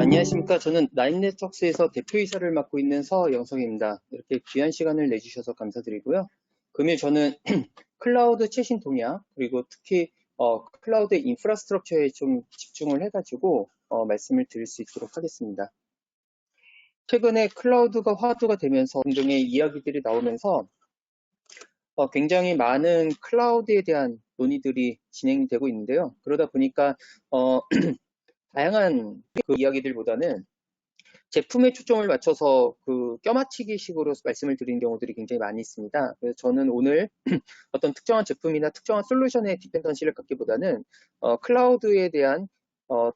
안녕하십니까. 저는 나인네트웍스에서 대표이사를 맡고 있는 서영석입니다. 이렇게 귀한 시간을 내주셔서 감사드리고요. 금일 저는 클라우드 최신 동향, 그리고 특히 클라우드 인프라스트럭처에 좀 집중을 해가지고 말씀을 드릴 수 있도록 하겠습니다. 최근에 클라우드가 화두가 되면서 등등의 이야기들이 나오면서 굉장히 많은 클라우드에 대한 논의들이 진행되고 있는데요. 그러다 보니까 다양한 그 이야기들보다는 제품에 초점을 맞춰서 그 껴맞추기 식으로 말씀을 드리는 경우들이 굉장히 많이 있습니다. 그래서 저는 오늘 어떤 특정한 제품이나 특정한 솔루션의 디펜던시를 갖기보다는 클라우드에 대한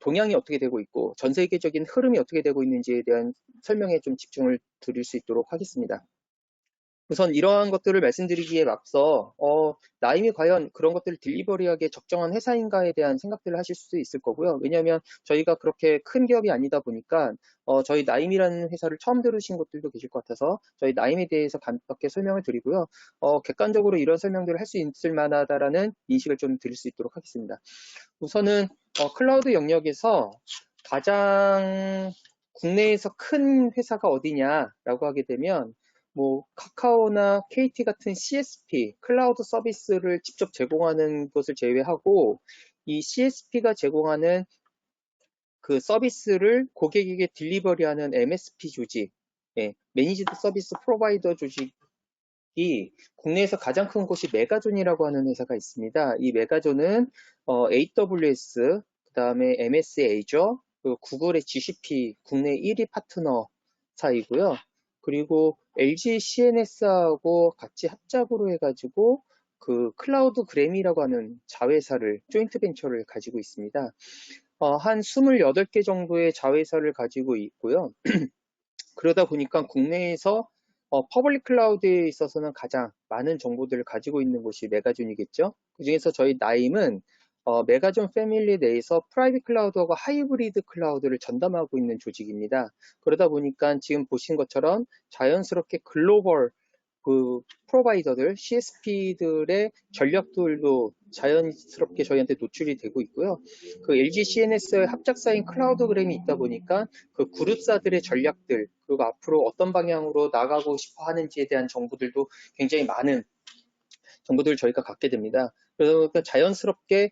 동향이 어떻게 되고 있고 전 세계적인 흐름이 어떻게 되고 있는지에 대한 설명에 좀 집중을 드릴 수 있도록 하겠습니다. 우선 이러한 것들을 말씀드리기에 앞서 나임이 과연 그런 것들을 딜리버리하기에 적정한 회사인가에 대한 생각들을 하실 수도 있을 거고요. 왜냐하면 저희가 그렇게 큰 기업이 아니다 보니까 저희 나임이라는 회사를 처음 들으신 분들도 계실 것 같아서 저희 나임에 대해서 간략하게 설명을 드리고요. 객관적으로 이런 설명들을 할 수 있을 만하다라는 인식을 좀 드릴 수 있도록 하겠습니다. 우선은 클라우드 영역에서 가장 국내에서 큰 회사가 어디냐라고 하게 되면 뭐 카카오나 KT 같은 CSP, 클라우드 서비스를 직접 제공하는 것을 제외하고 이 CSP가 제공하는 그 서비스를 고객에게 딜리버리하는 MSP 조직, 매니지드 서비스 프로바이더 조직이 국내에서 가장 큰 곳이 메가존이라고 하는 회사가 있습니다. 이 메가존은 AWS, 그 다음에 MS 애저, 구글의 GCP 국내 1위 파트너사이고요. 그리고 LG CNS하고 같이 합작으로 해가지고 그 클라우드 그램이라고 하는 자회사를 조인트 벤처를 가지고 있습니다. 한 28개 정도의 자회사를 가지고 있고요. 그러다 보니까 국내에서 퍼블릭 클라우드에 있어서는 가장 많은 정보들을 가지고 있는 곳이 메가존이겠죠. 그 중에서 저희 나임은 메가존 패밀리 내에서 프라이빗 클라우드와 하이브리드 클라우드를 전담하고 있는 조직입니다. 그러다 보니까 지금 보신 것처럼 자연스럽게 글로벌 그 프로바이더들, CSP들의 전략들도 자연스럽게 저희한테 노출이 되고 있고요. 그 LG CNS의 합작사인 클라우드그램이 있다 보니까 그 그룹사들의 전략들, 그리고 앞으로 어떤 방향으로 나가고 싶어 하는지에 대한 정보들도 굉장히 많은 정보들을 저희가 갖게 됩니다. 그래서 자연스럽게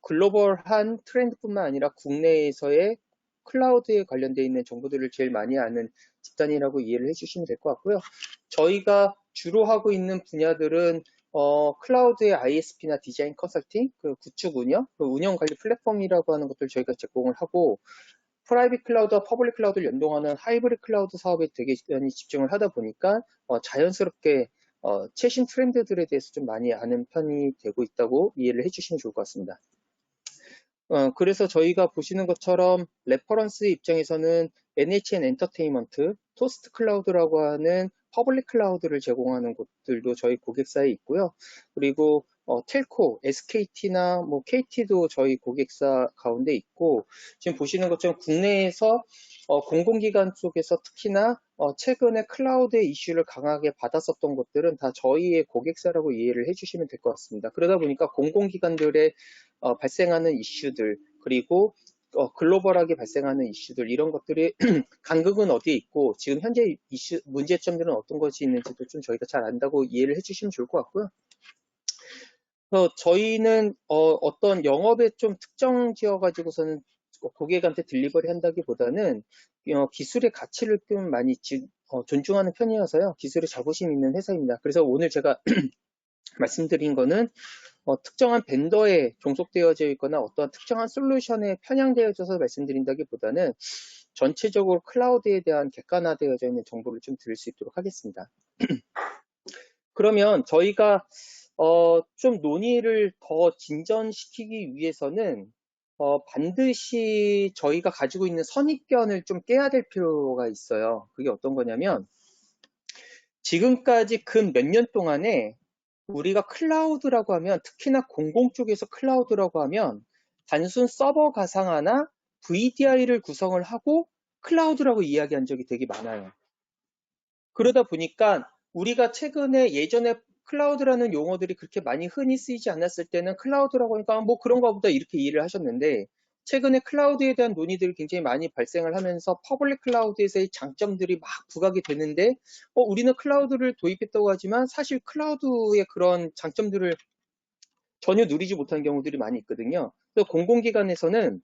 글로벌한 트렌드뿐만 아니라 국내에서의 클라우드에 관련되어 있는 정보들을 제일 많이 아는 집단이라고 이해를 해주시면 될 것 같고요. 저희가 주로 하고 있는 분야들은 클라우드의 ISP나 디자인 컨설팅, 그 구축 운영, 그 운영 관리 플랫폼이라고 하는 것들 저희가 제공을 하고 프라이빗 클라우드와 퍼블릭 클라우드를 연동하는 하이브리드 클라우드 사업에 되게 많이 집중을 하다 보니까 자연스럽게 최신 트렌드들에 대해서 좀 많이 아는 편이 되고 있다고 이해를 해주시면 좋을 것 같습니다. 그래서 저희가 보시는 것처럼 레퍼런스 입장에서는 NHN 엔터테인먼트, 토스트 클라우드라고 하는 퍼블릭 클라우드를 제공하는 곳들도 저희 고객사에 있고요. 그리고 텔코, SKT나 뭐 KT도 저희 고객사 가운데 있고 지금 보시는 것처럼 국내에서 공공기관 쪽에서 특히나 최근에 클라우드의 이슈를 강하게 받았었던 것들은 다 저희의 고객사라고 이해를 해주시면 될 것 같습니다. 그러다 보니까 공공기관들의 발생하는 이슈들 그리고 글로벌하게 발생하는 이슈들 이런 것들이 간극은 어디에 있고 지금 현재 이슈 문제점들은 어떤 것이 있는지도 좀 저희가 잘 안다고 이해를 해주시면 좋을 것 같고요. 저희는 어떤 영업에 좀 특정 지어가지고서는 고객한테 딜리버리 한다기보다는 기술의 가치를 좀 많이 존중하는 편이어서요. 기술에 자부심 있는 회사입니다. 그래서 오늘 제가 말씀드린 거는 특정한 벤더에 종속되어져 있거나 어떤 특정한 솔루션에 편향되어져서 말씀드린다기보다는 전체적으로 클라우드에 대한 객관화되어져 있는 정보를 좀 드릴 수 있도록 하겠습니다. 그러면 저희가 좀 논의를 더 진전시키기 위해서는 반드시 저희가 가지고 있는 선입견을 좀 깨야 될 필요가 있어요. 그게 어떤 거냐면 지금까지 근 몇 년 동안에 우리가 클라우드라고 하면 특히나 공공 쪽에서 클라우드라고 하면 단순 서버 가상화나 VDI를 구성을 하고 클라우드라고 이야기한 적이 되게 많아요. 그러다 보니까 우리가 최근에 예전에 클라우드라는 용어들이 그렇게 많이 흔히 쓰이지 않았을 때는 클라우드라고 하니까 뭐 그런가 보다 이렇게 이해를 하셨는데 최근에 클라우드에 대한 논의들이 굉장히 많이 발생을 하면서 퍼블릭 클라우드에서의 장점들이 막 부각이 되는데 우리는 클라우드를 도입했다고 하지만 사실 클라우드의 그런 장점들을 전혀 누리지 못한 경우들이 많이 있거든요. 그래서 공공기관에서는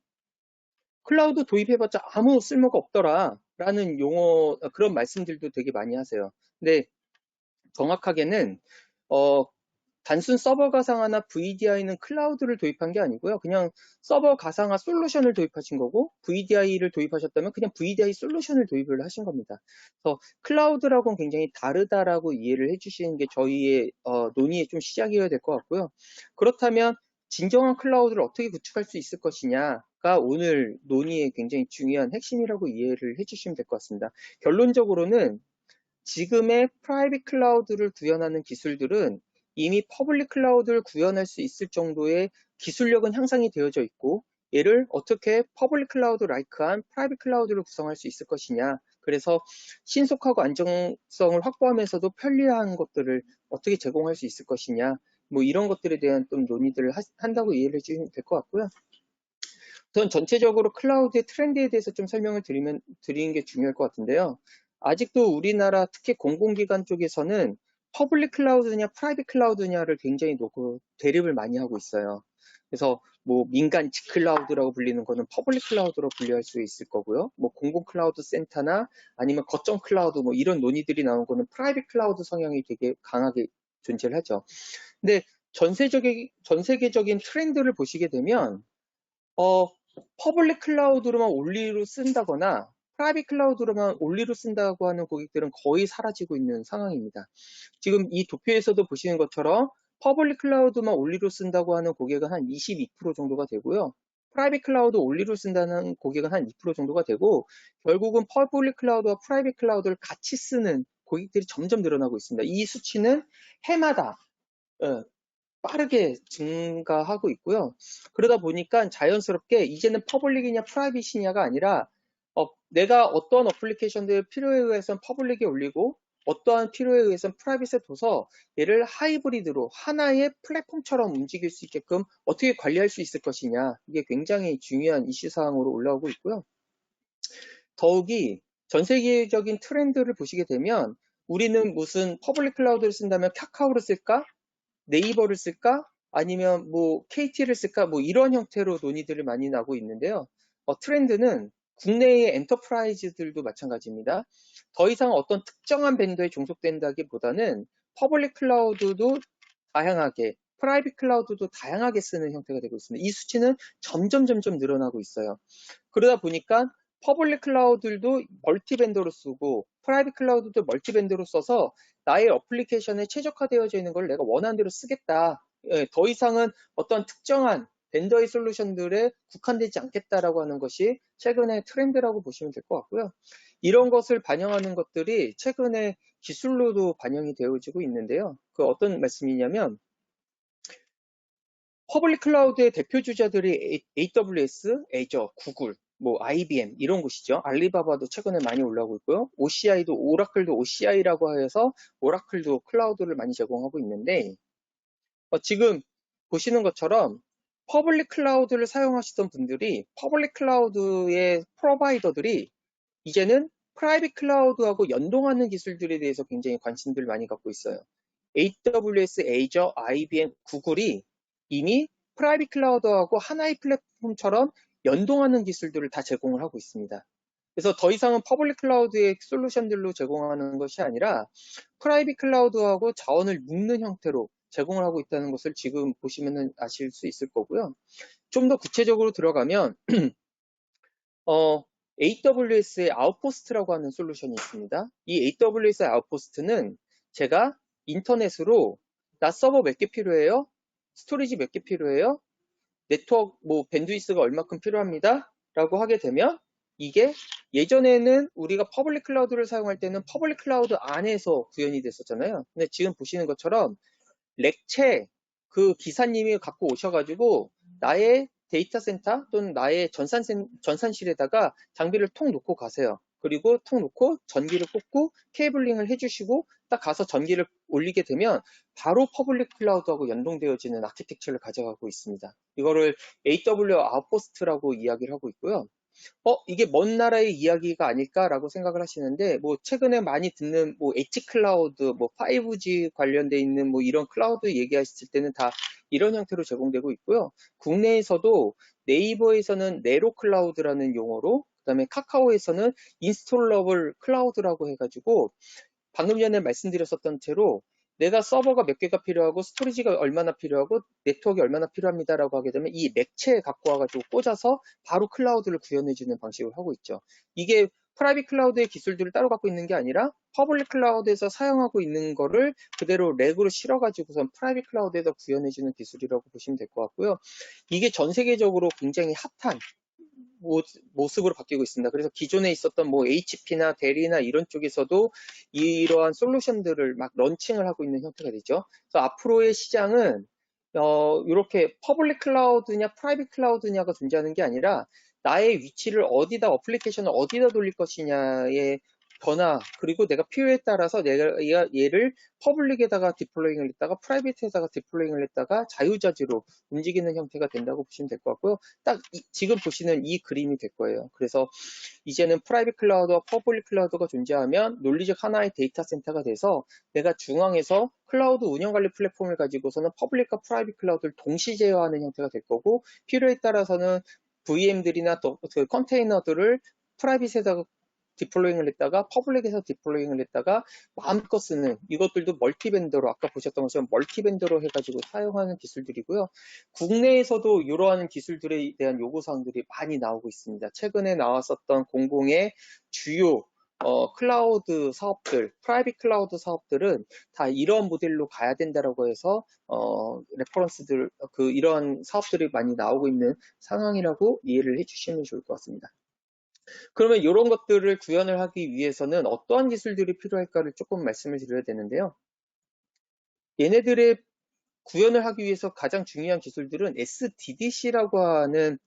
클라우드 도입해봤자 아무 쓸모가 없더라 라는 용어 그런 말씀들도 되게 많이 하세요. 근데 정확하게는 단순 서버 가상화나 VDI는 클라우드를 도입한 게 아니고요. 그냥 서버 가상화 솔루션을 도입하신 거고 VDI를 도입하셨다면 그냥 VDI 솔루션을 도입을 하신 겁니다. 그래서 클라우드라고는 굉장히 다르다라고 이해를 해주시는 게 저희의 논의의 좀 시작이어야 될 것 같고요. 그렇다면 진정한 클라우드를 어떻게 구축할 수 있을 것이냐가 오늘 논의의 굉장히 중요한 핵심이라고 이해를 해주시면 될 것 같습니다. 결론적으로는 지금의 프라이빗 클라우드를 구현하는 기술들은 이미 퍼블릭 클라우드를 구현할 수 있을 정도의 기술력은 향상이 되어져 있고 얘를 어떻게 퍼블릭 클라우드 라이크한 프라이빗 클라우드를 구성할 수 있을 것이냐. 그래서 신속하고 안정성을 확보하면서도 편리한 것들을 어떻게 제공할 수 있을 것이냐. 뭐 이런 것들에 대한 좀 논의들을 한다고 이해를 해주시면 될 것 같고요. 전 전체적으로 클라우드의 트렌드에 대해서 좀 설명을 드리는 게 중요할 것 같은데요. 아직도 우리나라 특히 공공기관 쪽에서는 퍼블릭 클라우드냐 프라이빗 클라우드냐를 굉장히 놓고 대립을 많이 하고 있어요. 그래서 뭐 민간 직클라우드라고 불리는 거는 퍼블릭 클라우드로 분류할 수 있을 거고요. 뭐 공공 클라우드 센터나 아니면 거점 클라우드 뭐 이런 논의들이 나온 거는 프라이빗 클라우드 성향이 되게 강하게 존재를 하죠. 근데 전 세계적인 트렌드를 보시게 되면 퍼블릭 클라우드로만 올리로 쓴다거나 프라이빗 클라우드로만 올리로 쓴다고 하는 고객들은 거의 사라지고 있는 상황입니다. 지금 이 도표에서도 보시는 것처럼 퍼블릭 클라우드만 올리로 쓴다고 하는 고객은 한 22% 정도가 되고요. 프라이빗 클라우드 올리로 쓴다는 고객은 한 2% 정도가 되고 결국은 퍼블릭 클라우드와 프라이빗 클라우드를 같이 쓰는 고객들이 점점 늘어나고 있습니다. 이 수치는 해마다 빠르게 증가하고 있고요. 그러다 보니까 자연스럽게 이제는 퍼블릭이냐 프라이빗이냐가 아니라 내가 어떠한 어플리케이션들 필요에 의해서는 퍼블릭에 올리고 어떠한 필요에 의해서는 프라이빗에 둬서 얘를 하이브리드로 하나의 플랫폼처럼 움직일 수 있게끔 어떻게 관리할 수 있을 것이냐. 이게 굉장히 중요한 이슈 사항으로 올라오고 있고요. 더욱이 전 세계적인 트렌드를 보시게 되면 우리는 무슨 퍼블릭 클라우드를 쓴다면 카카오를 쓸까? 네이버를 쓸까? 아니면 뭐 KT를 쓸까? 뭐 이런 형태로 논의들을 많이 나고 있는데요. 트렌드는 국내의 엔터프라이즈들도 마찬가지입니다. 더 이상 어떤 특정한 벤더에 종속된다기보다는 퍼블릭 클라우드도 다양하게, 프라이빗 클라우드도 다양하게 쓰는 형태가 되고 있습니다. 이 수치는 점점 늘어나고 있어요. 그러다 보니까 퍼블릭 클라우드도 멀티 벤더로 쓰고 프라이빗 클라우드도 멀티 벤더로 써서 나의 어플리케이션에 최적화되어져 있는 걸 내가 원하는 대로 쓰겠다. 더 이상은 어떤 특정한 벤더의 솔루션들에 국한되지 않겠다라고 하는 것이 최근의 트렌드라고 보시면 될 것 같고요. 이런 것을 반영하는 것들이 최근에 기술로도 반영이 되어지고 있는데요. 그 어떤 말씀이냐면 퍼블릭 클라우드의 대표 주자들이 AWS, Azure, 구글, 뭐 IBM 이런 곳이죠. 알리바바도 최근에 많이 올라오고 있고요. OCI도 오라클도 OCI라고 해서 오라클도 클라우드를 많이 제공하고 있는데 지금 보시는 것처럼 퍼블릭 클라우드를 사용하시던 분들이 퍼블릭 클라우드의 프로바이더들이 이제는 프라이빗 클라우드하고 연동하는 기술들에 대해서 굉장히 관심들을 많이 갖고 있어요. AWS, Azure, IBM, 구글이 이미 프라이빗 클라우드하고 하나의 플랫폼처럼 연동하는 기술들을 다 제공을 하고 있습니다. 그래서 더 이상은 퍼블릭 클라우드의 솔루션들로 제공하는 것이 아니라 프라이빗 클라우드하고 자원을 묶는 형태로 제공을 하고 있다는 것을 지금 보시면 아실 수 있을 거고요. 좀 더 구체적으로 들어가면 AWS의 아웃포스트라고 하는 솔루션이 있습니다. 이 AWS의 아웃포스트는 제가 인터넷으로 나 서버 몇 개 필요해요? 스토리지 몇 개 필요해요? 네트워크 뭐 밴드위스가 얼마큼 필요합니다. 라고 하게 되면 이게 예전에는 우리가 퍼블릭 클라우드를 사용할 때는 퍼블릭 클라우드 안에서 구현이 됐었잖아요. 근데 지금 보시는 것처럼 렉체 그 기사님이 갖고 오셔가지고 나의 데이터 센터 또는 나의 전산실에다가 장비를 통 놓고 가세요. 그리고 툭 놓고 전기를 꽂고 케이블링을 해주시고 딱 가서 전기를 올리게 되면 바로 퍼블릭 클라우드하고 연동되어지는 아키텍처를 가져가고 있습니다. 이거를 AW 아웃포스트라고 이야기를 하고 있고요. 이게 먼 나라의 이야기가 아닐까라고 생각을 하시는데, 뭐, 최근에 많이 듣는, 뭐, 엣지 클라우드, 뭐, 5G 관련돼 있는 뭐, 이런 클라우드 얘기하실 때는 다 이런 형태로 제공되고 있고요. 국내에서도 네이버에서는 네로 클라우드라는 용어로, 그다음에 카카오에서는 인스톨러블 클라우드라고 해가지고, 방금 전에 말씀드렸었던 채로 내가 서버가 몇 개가 필요하고 스토리지가 얼마나 필요하고 네트워크가 얼마나 필요합니다라고 하게 되면 이 맥체에 갖고 와가지고 꽂아서 바로 클라우드를 구현해주는 방식을 하고 있죠. 이게 프라이빗 클라우드의 기술들을 따로 갖고 있는 게 아니라 퍼블릭 클라우드에서 사용하고 있는 거를 그대로 렉으로 실어가지고선 프라이빗 클라우드에서 구현해주는 기술이라고 보시면 될 것 같고요. 이게 전 세계적으로 굉장히 핫한 모습으로 바뀌고 있습니다. 그래서 기존에 있었던 뭐 HP나 데리나 이런 쪽에서도 이러한 솔루션들을 막 런칭을 하고 있는 형태가 되죠. 그래서 앞으로의 시장은 이렇게 퍼블릭 클라우드냐 프라이빗 클라우드냐가 존재하는 게 아니라 나의 위치를 어디다 어플리케이션을 어디다 돌릴 것이냐의 변화, 그리고 내가 필요에 따라서 내가 얘를 퍼블릭에다가 디플로잉을 했다가 프라이빗에다가 디플로잉을 했다가 자유자재로 움직이는 형태가 된다고 보시면 될 것 같고요. 딱 지금 보시는 이 그림이 될 거예요. 그래서 이제는 프라이빗 클라우드와 퍼블릭 클라우드가 존재하면 논리적 하나의 데이터 센터가 돼서 내가 중앙에서 클라우드 운영 관리 플랫폼을 가지고서는 퍼블릭과 프라이빗 클라우드를 동시 제어하는 형태가 될 거고, 필요에 따라서는 VM들이나 또 그 컨테이너들을 프라이빗에다가 디플로잉을 했다가 퍼블릭에서 디플로잉을 했다가 마음껏 쓰는, 이것들도 멀티벤더로, 아까 보셨던 것처럼 멀티벤더로 해가지고 사용하는 기술들이고요. 국내에서도 이러한 기술들에 대한 요구사항들이 많이 나오고 있습니다. 최근에 나왔었던 공공의 주요 클라우드 사업들, 프라이빗 클라우드 사업들은 다 이런 모델로 가야 된다라고 해서 레퍼런스들, 이러한 사업들이 많이 나오고 있는 상황이라고 이해를 해주시면 좋을 것 같습니다. 그러면 이런 것들을 구현을 하기 위해서는 어떠한 기술들이 필요할까를 조금 말씀을 드려야 되는데요. 얘네들의 구현을 하기 위해서 가장 중요한 기술들은 SDDC라고 하는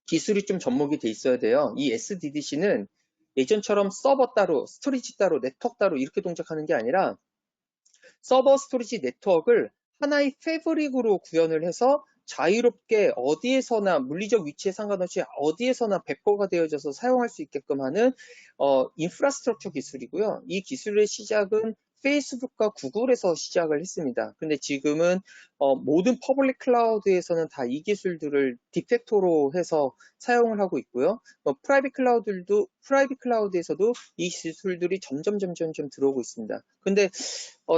기술이 좀 접목이 돼 있어야 돼요. 이 SDDC는 예전처럼 서버 따로, 스토리지 따로, 네트워크 따로 이렇게 동작하는 게 아니라 서버 스토리지 네트워크를 하나의 패브릭으로 구현을 해서 자유롭게 어디에서나 물리적 위치에 상관없이 어디에서나 배포가 되어져서 사용할 수 있게끔 하는 인프라스트럭처 기술이고요. 이 기술의 시작은 페이스북과 구글에서 시작을 했습니다. 근데 지금은 모든 퍼블릭 클라우드에서는 다 이 기술들을 디팩토로 해서 사용을 하고 있고요. 프라이빗 클라우드에서도 이 기술들이 점점 좀 들어오고 있습니다. 근데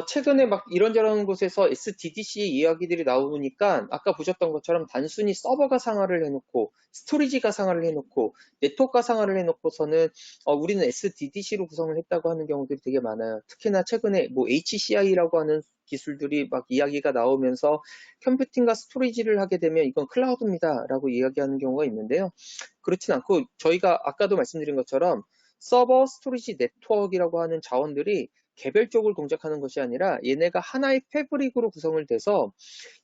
최근에 막 이런저런 곳에서 SDDC 이야기들이 나오니까 아까 보셨던 것처럼 단순히 서버가 상하를 해놓고 스토리지가 상하를 해놓고 네트워크가 상하를 해놓고서는 우리는 SDDC로 구성을 했다고 하는 경우들이 되게 많아요. 특히나 최근에 뭐 HCI라고 하는 기술들이 막 이야기가 나오면서 컴퓨팅과 스토리지를 하게 되면 이건 클라우드입니다 라고 이야기하는 경우가 있는데요. 그렇진 않고 저희가 아까도 말씀드린 것처럼 서버, 스토리지, 네트워크라고 하는 자원들이 개별적으로 동작하는 것이 아니라 얘네가 하나의 패브릭으로 구성을 돼서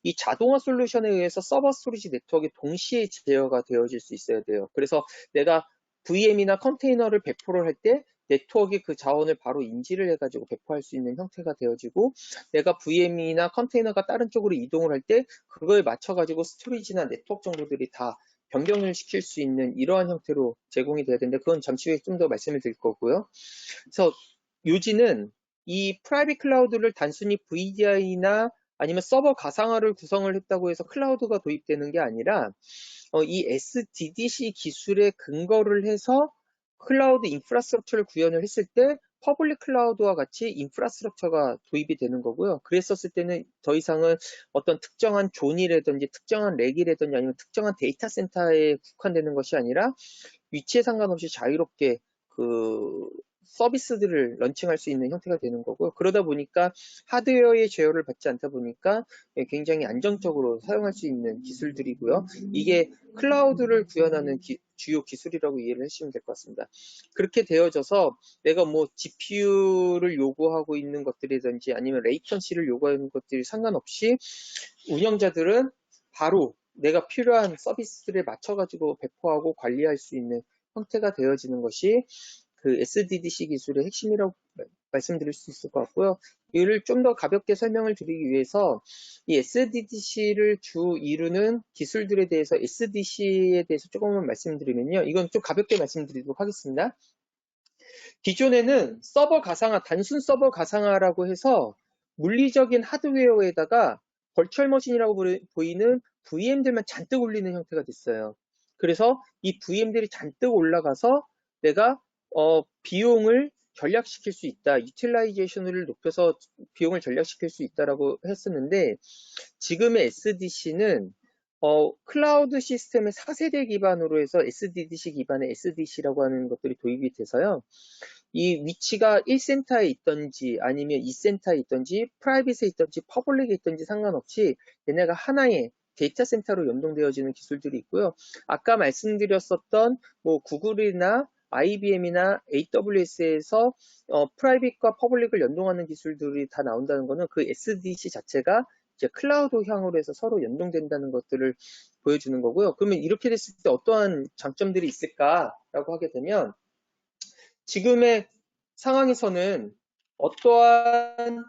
이 자동화 솔루션에 의해서 서버 스토리지 네트워크가 동시에 제어가 되어질 수 있어야 돼요. 그래서 내가 VM이나 컨테이너를 배포를 할 때 네트워크의 그 자원을 바로 인지를 해가지고 배포할 수 있는 형태가 되어지고, 내가 VM이나 컨테이너가 다른 쪽으로 이동을 할 때 그거에 맞춰가지고 스토리지나 네트워크 정보들이 다 변경을 시킬 수 있는 이러한 형태로 제공이 돼야 되는데, 그건 잠시 후에 좀 더 말씀을 드릴 거고요. 그래서 요지는 이 프라이빗 클라우드를 단순히 VDI나 아니면 서버 가상화를 구성을 했다고 해서 클라우드가 도입되는 게 아니라 이 SDDC 기술에 근거를 해서 클라우드 인프라스트럭처를 구현을 했을 때 퍼블릭 클라우드와 같이 인프라스트럭처가 도입이 되는 거고요. 그랬었을 때는 더 이상은 어떤 특정한 존이라든지 특정한 렉이라든지 아니면 특정한 데이터 센터에 국한되는 것이 아니라 위치에 상관없이 자유롭게 그 서비스들을 런칭할 수 있는 형태가 되는 거고요. 그러다 보니까 하드웨어의 제어를 받지 않다 보니까 굉장히 안정적으로 사용할 수 있는 기술들이고요. 이게 클라우드를 구현하는 주요 기술이라고 이해를 하시면 될 것 같습니다. 그렇게 되어져서 내가 뭐 GPU를 요구하고 있는 것들이든지 아니면 레이턴시를 요구하는 것들이 상관없이 운영자들은 바로 내가 필요한 서비스들을 맞춰가지고 배포하고 관리할 수 있는 형태가 되어지는 것이 그 SDDC 기술의 핵심이라고 말씀드릴 수 있을 것 같고요. 이를 좀 더 가볍게 설명을 드리기 위해서 이 SDDC를 주 이루는 기술들에 대해서 SDC에 대해서 조금만 말씀드리면요. 이건 좀 가볍게 말씀드리도록 하겠습니다. 기존에는 서버 가상화, 단순 서버 가상화라고 해서 물리적인 하드웨어에다가 버추얼 머신이라고 보이는 VM들만 잔뜩 올리는 형태가 됐어요. 그래서 이 VM들이 잔뜩 올라가서 내가 비용을 절약시킬 수 있다. 유틸라이제이션을 높여서 비용을 절약시킬 수 있다라고 했었는데 지금의 SDC는 클라우드 시스템의 4세대 기반으로 해서 SDDC 기반의 SDC라고 하는 것들이 도입이 돼서요. 이 위치가 1센터에 있던지 아니면 2센터에 있던지 프라이빗에 있던지 퍼블릭에 있던지 상관없이 얘네가 하나의 데이터 센터로 연동되어지는 기술들이 있고요. 아까 말씀드렸었던 뭐 구글이나 IBM이나 AWS에서 프라이빗과 퍼블릭을 연동하는 기술들이 다 나온다는 거는 그 SDC 자체가 이제 클라우드형으로 해서 서로 연동된다는 것들을 보여주는 거고요. 그러면 이렇게 됐을 때 어떠한 장점들이 있을까라고 하게 되면 지금의 상황에서는 어떠한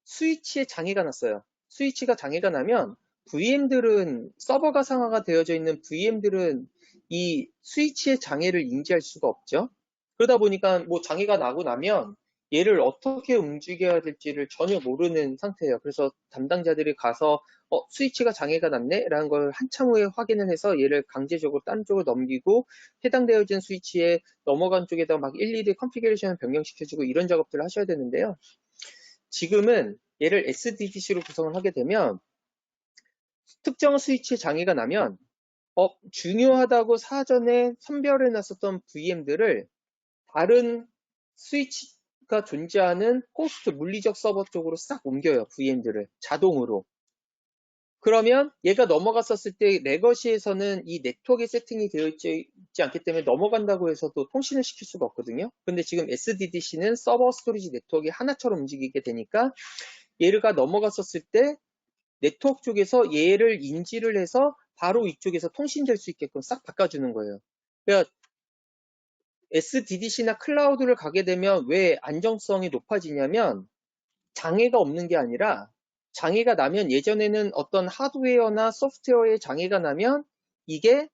스위치에 장애가 났어요. 스위치가 장애가 나면 VM들은 서버 가상화가 되어져 있는 VM들은 이 스위치의 장애를 인지할 수가 없죠. 그러다 보니까 뭐 장애가 나고 나면 얘를 어떻게 움직여야 될지를 전혀 모르는 상태예요. 그래서 담당자들이 가서 스위치가 장애가 났네? 라는 걸 한참 후에 확인을 해서 얘를 강제적으로 딴 쪽으로 넘기고 해당되어진 스위치에 넘어간 쪽에다 막 일일이 컨피그레이션을 변경시켜주고 이런 작업들을 하셔야 되는데요. 지금은 얘를 SDDC로 구성을 하게 되면 특정 스위치에 장애가 나면 중요하다고 사전에 선별해 놨었던 VM들을 다른 스위치가 존재하는 호스트 물리적 서버 쪽으로 싹 옮겨요. VM들을 자동으로. 그러면 얘가 넘어갔었을 때 레거시에서는 이 네트워크에 세팅이 되어 있지 않기 때문에 넘어간다고 해서도 통신을 시킬 수가 없거든요. 근데 지금 SDDC는 서버 스토리지 네트워크가 하나처럼 움직이게 되니까 얘가 넘어갔었을 때 네트워크 쪽에서 얘를 인지를 해서 바로 이쪽에서 통신될 수 있게끔 싹 바꿔주는 거예요. 그러니까 SDDC나 클라우드를 가게 되면 왜 안정성이 높아지냐면 장애가 없는 게 아니라 장애가 나면 예전에는 어떤 하드웨어나 소프트웨어에 장애가 나면 이게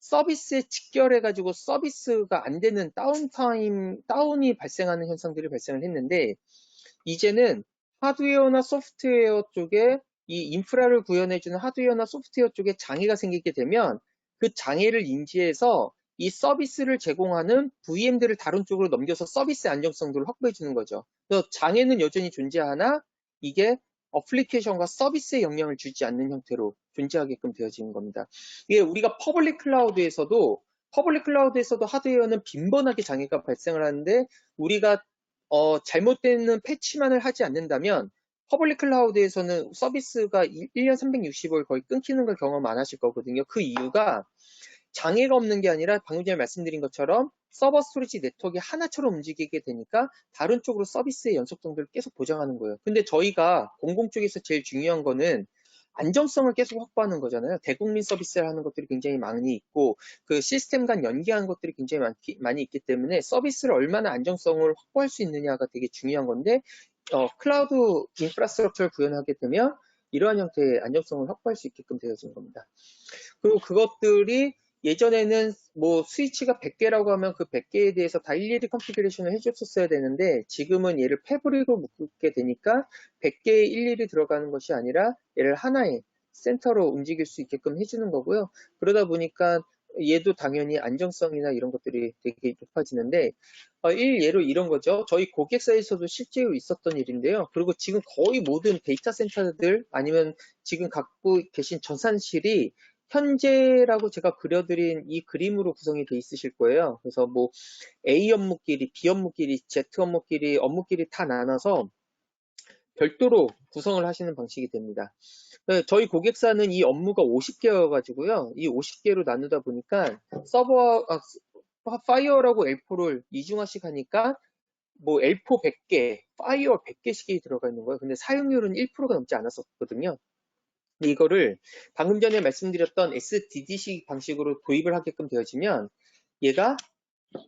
서비스에 직결해가지고 서비스가 안 되는 다운이 발생하는 현상들이 발생을 했는데 이제는 하드웨어나 소프트웨어 쪽에 이 인프라를 구현해주는 하드웨어나 소프트웨어 쪽에 장애가 생기게 되면 그 장애를 인지해서 이 서비스를 제공하는 VM들을 다른 쪽으로 넘겨서 서비스 안정성들을 확보해 주는 거죠. 그래서 장애는 여전히 존재하나 이게 어플리케이션과 서비스에 영향을 주지 않는 형태로 존재하게끔 되어지는 겁니다. 이게 우리가 퍼블릭 클라우드에서도 하드웨어는 빈번하게 장애가 발생을 하는데 우리가 잘못되는 패치만을 하지 않는다면 퍼블릭 클라우드에서는 서비스가 1년 360일 거의 끊기는 걸 경험 안 하실 거거든요. 그 이유가 장애가 없는 게 아니라 방금 전에 말씀드린 것처럼 서버 스토리지 네트워크가 하나처럼 움직이게 되니까 다른 쪽으로 서비스의 연속성들을 계속 보장하는 거예요. 근데 저희가 공공 쪽에서 제일 중요한 거는 안정성을 계속 확보하는 거잖아요. 대국민 서비스를 하는 것들이 굉장히 많이 있고 그 시스템 간 연계하는 것들이 굉장히 많이 있기 때문에 서비스를 얼마나 안정성을 확보할 수 있느냐가 되게 중요한 건데 클라우드 인프라스트럭처를 구현하게 되면 이러한 형태의 안정성을 확보할 수 있게끔 되어진 겁니다. 그리고 그것들이 예전에는 뭐 스위치가 100개라고 하면 그 100개에 대해서 다 일일이 컨피그레이션을 해줬었어야 되는데 지금은 얘를 패브릭으로 묶게 되니까 100개에 일일이 들어가는 것이 아니라 얘를 하나의 센터로 움직일 수 있게끔 해주는 거고요. 그러다 보니까 얘도 당연히 안정성이나 이런 것들이 되게 높아지는데 예로 이런 거죠. 저희 고객사에서도 실제로 있었던 일인데요. 그리고 지금 거의 모든 데이터 센터들 아니면 지금 갖고 계신 전산실이 현재라고 제가 그려드린 이 그림으로 구성이 돼 있으실 거예요. 그래서 뭐 A 업무끼리, B 업무끼리, Z 업무끼리 다 나눠서 별도로 구성을 하시는 방식이 됩니다. 저희 고객사는 이 업무가 50개여가지고요. 이 50개로 나누다 보니까 파이어라고 L4를 이중화씩 하니까 뭐 L4 100개, 파이어 100개씩이 들어가 있는 거예요. 근데 사용률은 1%가 넘지 않았었거든요. 근데 이거를 방금 전에 말씀드렸던 SDDC 방식으로 도입을 하게끔 되어지면 얘가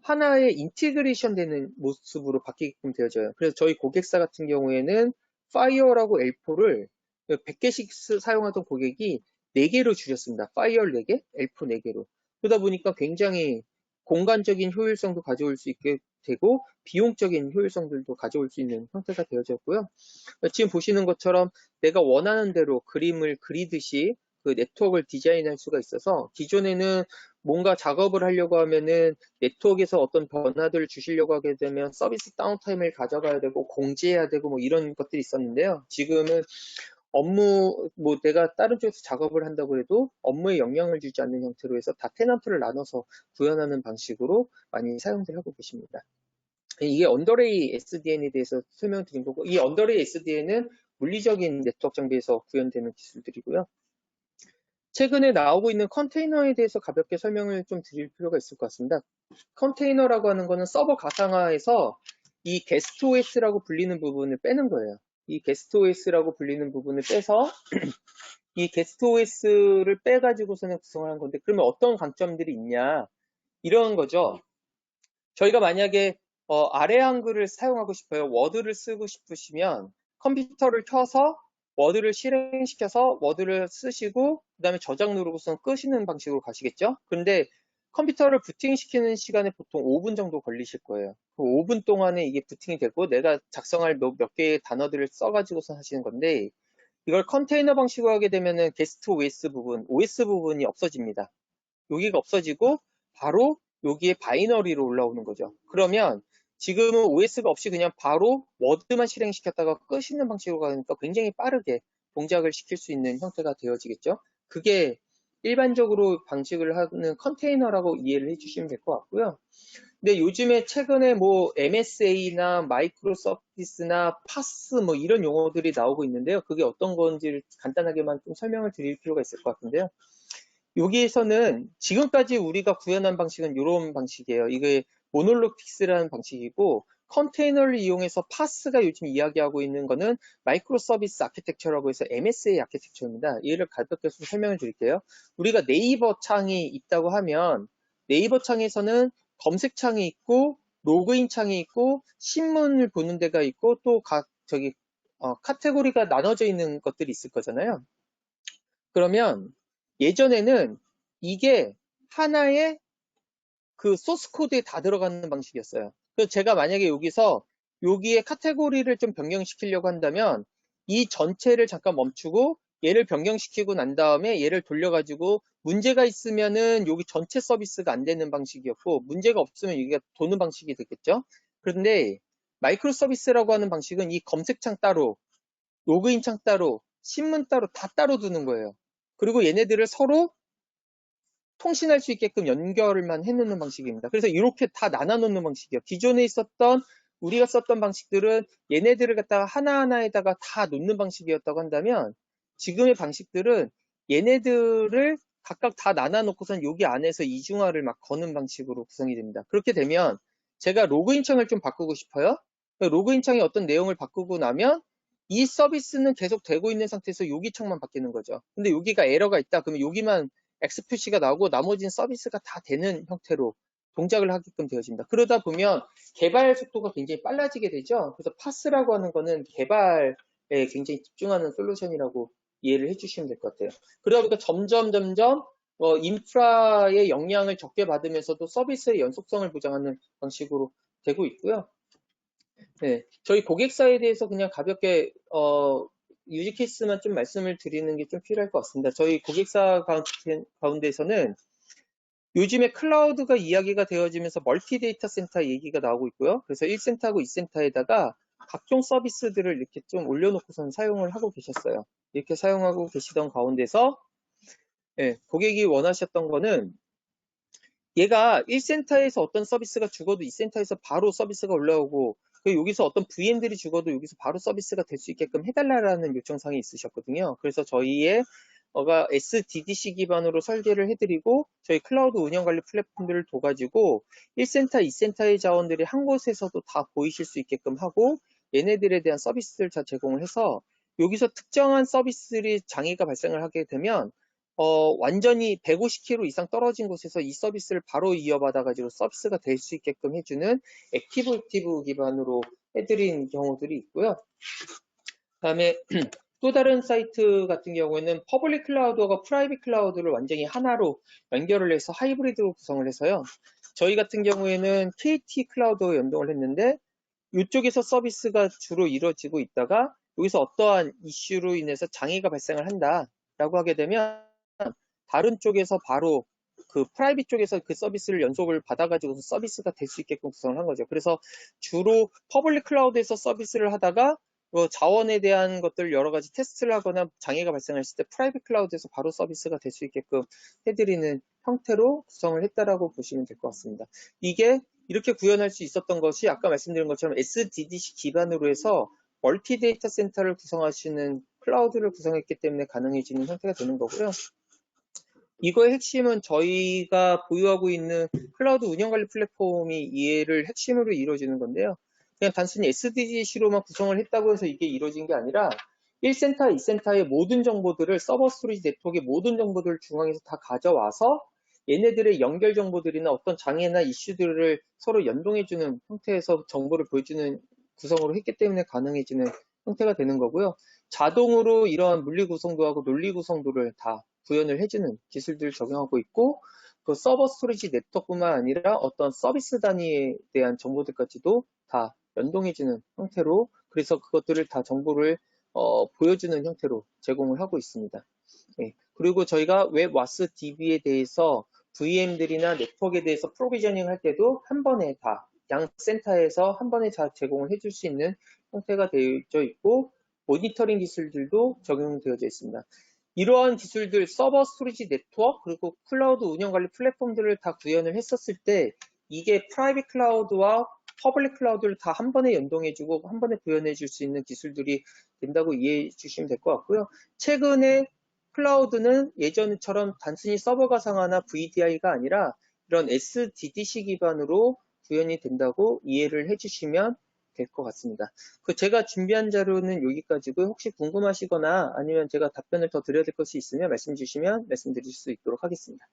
하나의 인티그레이션 되는 모습으로 바뀌게끔 되어져요. 그래서 저희 고객사 같은 경우에는 파이어라고 L4를 100개씩 사용하던 고객이 4개로 줄였습니다. 파이어 4개, L4 4개로. 그러다 보니까 굉장히 공간적인 효율성도 가져올 수 있게 되고 비용적인 효율성들도 가져올 수 있는 형태가 되어졌고요. 지금 보시는 것처럼 내가 원하는 대로 그림을 그리듯이 그 네트워크를 디자인할 수가 있어서 기존에는 뭔가 작업을 하려고 하면은 네트워크에서 어떤 변화들을 주시려고 하게 되면 서비스 다운타임을 가져가야 되고 공지해야 되고 뭐 이런 것들이 있었는데요. 지금은 업무, 뭐 내가 다른 쪽에서 작업을 한다고 해도 업무에 영향을 주지 않는 형태로 해서 다 테넌트를 나눠서 구현하는 방식으로 많이 사용들 하고 계십니다. 이게 언더레이 SDN에 대해서 설명드린 거고, 이 언더레이 SDN은 물리적인 네트워크 장비에서 구현되는 기술들이고요. 최근에 나오고 있는 컨테이너에 대해서 가볍게 설명을 좀 드릴 필요가 있을 것 같습니다. 컨테이너라고 하는 거는 서버 가상화에서 이 게스트 OS라고 불리는 부분을 빼는 거예요. 이 게스트 OS라고 불리는 부분을 빼서 이 게스트 OS를 빼가지고서는 구성을 한 건데, 그러면 어떤 강점들이 있냐? 이런 거죠. 저희가 만약에 아래 한글을 사용하고 싶어요. 워드를 쓰고 싶으시면 컴퓨터를 켜서 워드를 실행시켜서 워드를 쓰시고 그 다음에 저장 누르고서 끄시는 방식으로 가시겠죠? 근데 컴퓨터를 부팅시키는 시간에 보통 5분 정도 걸리실 거예요. 그 5분 동안에 이게 부팅이 되고 내가 작성할 몇 개의 단어들을 써가지고서 하시는 건데 이걸 컨테이너 방식으로 하게 되면은 게스트 OS 부분, OS 부분이 없어집니다. 여기가 없어지고 바로 여기에 바이너리로 올라오는 거죠. 그러면 지금은 OS가 없이 그냥 바로 워드만 실행시켰다가 끄시는 방식으로 가니까 굉장히 빠르게 동작을 시킬 수 있는 형태가 되어지겠죠. 그게 일반적으로 방식을 하는 컨테이너라고 이해를 해주시면 될 것 같고요. 근데 요즘에 최근에 뭐 MSA나 마이크로 서비스나 파스 뭐 이런 용어들이 나오고 있는데요. 그게 어떤 건지를 간단하게만 좀 설명을 드릴 필요가 있을 것 같은데요. 여기에서는 지금까지 우리가 구현한 방식은 이런 방식이에요. 이게 모놀로틱스라는 방식이고 컨테이너를 이용해서 파스가 요즘 이야기하고 있는 거는 마이크로 서비스 아키텍처라고 해서 MSA 아키텍처입니다. 얘를 가볍게 좀 설명을 드릴게요. 우리가 네이버 창이 있다고 하면 네이버 창에서는 검색창이 있고 로그인 창이 있고 신문을 보는 데가 있고 또 각 저기 카테고리가 나눠져 있는 것들이 있을 거잖아요. 그러면 예전에는 이게 하나의 그 소스 코드에 다 들어가는 방식이었어요. 그래서 제가 만약에 여기서 여기에 카테고리를 좀 변경시키려고 한다면 이 전체를 잠깐 멈추고 얘를 변경시키고 난 다음에 얘를 돌려가지고 문제가 있으면은 여기 전체 서비스가 안 되는 방식이었고 문제가 없으면 여기가 도는 방식이 되겠죠. 그런데 마이크로 서비스라고 하는 방식은 이 검색창 따로 로그인 창 따로 신문 따로 다 따로 두는 거예요. 그리고 얘네들을 서로 통신할 수 있게끔 연결만 해놓는 방식입니다. 그래서 이렇게 다 나눠놓는 방식이에요. 기존에 있었던 우리가 썼던 방식들은 얘네들을 갖다가 하나하나에다가 다 놓는 방식이었다고 한다면 지금의 방식들은 얘네들을 각각 다 나눠놓고선 여기 안에서 이중화를 막 거는 방식으로 구성이 됩니다. 그렇게 되면 제가 로그인 창을 좀 바꾸고 싶어요. 로그인 창에 어떤 내용을 바꾸고 나면 이 서비스는 계속 되고 있는 상태에서 여기 창만 바뀌는 거죠. 근데 여기가 에러가 있다. 그러면 여기만 X 표시가 나오고 나머지는 서비스가 다 되는 형태로 동작을 하게끔 되어집니다. 그러다 보면 개발 속도가 굉장히 빨라지게 되죠. 그래서 파스라고 하는 거는 개발에 굉장히 집중하는 솔루션이라고 이해를 해주시면 될 것 같아요. 그러다 보니까 점점 인프라의 영향을 적게 받으면서도 서비스의 연속성을 보장하는 방식으로 되고 있고요. 네, 저희 고객사에 대해서 그냥 가볍게 유지 케이스만 좀 말씀을 드리는 게 좀 필요할 것 같습니다. 저희 고객사 가운데서는 요즘에 클라우드가 이야기가 되어지면서 멀티 데이터 센터 얘기가 나오고 있고요. 그래서 1센터하고 2센터에다가 각종 서비스들을 이렇게 좀 올려놓고선 사용을 하고 계셨어요. 이렇게 사용하고 계시던 가운데서 고객이 원하셨던 거는 얘가 1센터에서 어떤 서비스가 죽어도 2센터에서 바로 서비스가 올라오고 여기서 어떤 VM들이 죽어도 여기서 바로 서비스가 될 수 있게끔 해달라는 요청사항이 있으셨거든요. 그래서 저희의 SDDC 기반으로 설계를 해드리고 저희 클라우드 운영관리 플랫폼들을 둬가지고 1센터, 2센터의 자원들이 한 곳에서도 다 보이실 수 있게끔 하고 얘네들에 대한 서비스를 다 제공을 해서 여기서 특정한 서비스들이 장애가 발생을 하게 되면 완전히 150km 이상 떨어진 곳에서 이 서비스를 바로 이어받아가지고 서비스가 될 수 있게끔 해주는 액티브 기반으로 해드린 경우들이 있고요. 그다음에 또 다른 사이트 같은 경우에는 퍼블릭 클라우드와 프라이빗 클라우드를 완전히 하나로 연결을 해서 하이브리드로 구성을 해서요. 저희 같은 경우에는 KT 클라우드와 연동을 했는데 이쪽에서 서비스가 주로 이루어지고 있다가 여기서 어떠한 이슈로 인해서 장애가 발생을 한다라고 하게 되면 다른 쪽에서 바로 그 프라이빗 쪽에서 그 서비스를 연속을 받아가지고 서비스가 될 수 있게끔 구성을 한 거죠. 그래서 주로 퍼블릭 클라우드에서 서비스를 하다가 자원에 대한 것들 여러 가지 테스트를 하거나 장애가 발생했을 때 프라이빗 클라우드에서 바로 서비스가 될 수 있게끔 해드리는 형태로 구성을 했다라고 보시면 될 것 같습니다. 이게 이렇게 구현할 수 있었던 것이 아까 말씀드린 것처럼 SDDC 기반으로 해서 멀티 데이터 센터를 구성하시는 클라우드를 구성했기 때문에 가능해지는 형태가 되는 거고요. 이거의 핵심은 저희가 보유하고 있는 클라우드 운영관리 플랫폼이 이해를 핵심으로 이루어지는 건데요. 그냥 단순히 SDDC로만 구성을 했다고 해서 이게 이루어진 게 아니라 1센터, 2센터의 모든 정보들을 서버 스토리지 네트워크의 모든 정보들을 중앙에서 다 가져와서 얘네들의 연결 정보들이나 어떤 장애나 이슈들을 서로 연동해주는 형태에서 정보를 보여주는 구성으로 했기 때문에 가능해지는 형태가 되는 거고요. 자동으로 이러한 물리 구성도 하고 논리 구성도를 다 구현을 해주는 기술들을 적용하고 있고 그 서버 스토리지 네트워크뿐만 아니라 어떤 서비스 단위에 대한 정보들까지도 다 연동해주는 형태로 그래서 그것들을 다 정보를 보여주는 형태로 제공을 하고 있습니다. 네. 그리고 저희가 웹 와스 DB에 대해서 VM들이나 네트워크에 대해서 프로비저닝 할 때도 한 번에 다 양 센터에서 한 번에 다 제공을 해줄 수 있는 형태가 되어 있고 모니터링 기술들도 적용되어져 있습니다. 이러한 기술들 서버 스토리지 네트워크 그리고 클라우드 운영관리 플랫폼들을 다 구현을 했었을 때 이게 프라이빗 클라우드와 퍼블릭 클라우드를 다 한 번에 연동해주고 한 번에 구현해 줄 수 있는 기술들이 된다고 이해해 주시면 될 것 같고요. 최근에 클라우드는 예전처럼 단순히 서버 가상화나 VDI가 아니라 이런 SDDC 기반으로 구현이 된다고 이해를 해주시면 될 것 같습니다. 제가 준비한 자료는 여기까지고 혹시 궁금하시거나 아니면 제가 답변을 더 드려야 될 것이 있으면 말씀 주시면 말씀드릴 수 있도록 하겠습니다.